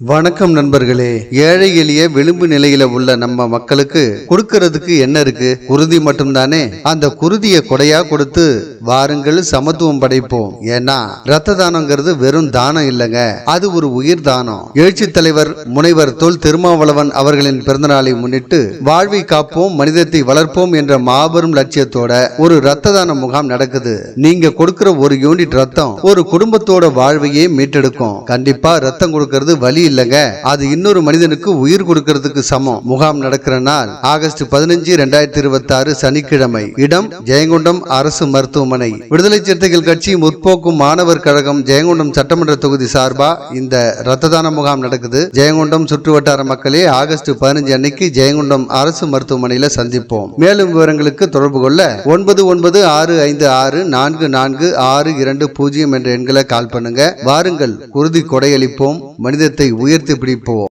வணக்கம் நண்பர்களே. ஏழை எளிய விளிம்பு நிலையில உள்ள நம்ம மக்களுக்கு கொடுக்கறதுக்கு என்ன இருக்கு? குருதி மட்டும்தானே. அந்த குருதியை கொடையா கொடுத்து வாருங்கள் சமத்துவம் படைப்போம். ஏன்னா ரத்த தானங்கிறது வெறும் தானம் இல்லைங்க, அது ஒரு உயிர் தானம். எழுச்சி தலைவர் முனைவர் தொல் திருமாவளவன் அவர்களின் பிறந்தநாளை முன்னிட்டு வாழ்வை காப்போம் மனிதத்தை வளர்ப்போம் என்ற மாபெரும் லட்சியத்தோட ஒரு ரத்த தான முகாம் நடக்குது. நீங்க கொடுக்கிற ஒரு யூனிட் ரத்தம் ஒரு குடும்பத்தோட வாழ்வையே மீட்டெடுக்கும். கண்டிப்பா ரத்தம் கொடுக்கறது வலி இல்லங்க, அது இன்னொரு மனிதனுக்கு உயிர் கொடுக்கிறதுக்கு சமம். முகாம் நடக்கிற நாள் ஆகஸ்ட் 15, 2026 சனிக்கிழமை. இடம் ஜெயங்கொண்டம் அரசு மருத்துவமனை. விடுதலை சிறுத்தைகள் கட்சி முற்போக்கு மாணவர் கழகம் ஜெயங்கொண்டம் சட்டமன்ற தொகுதி சார்பா இந்த ரத்த தான முகாம் நடக்குது. ஜெயங்கொண்டம் சுற்றுவட்டார மக்களே ஆகஸ்ட் 15 அன்னைக்கு ஜெயங்கொண்டம் அரசு மருத்துவமனையில சந்திப்போம். மேலும் விவரங்களுக்கு தொடர்பு கொள்ள 9965644620 என்ற எண்களை கால் பண்ணுங்க. வாருங்கள், குருதி கொடையளிப்போம், மனிதத்தை உயர்த்தி பிடிப்போம்.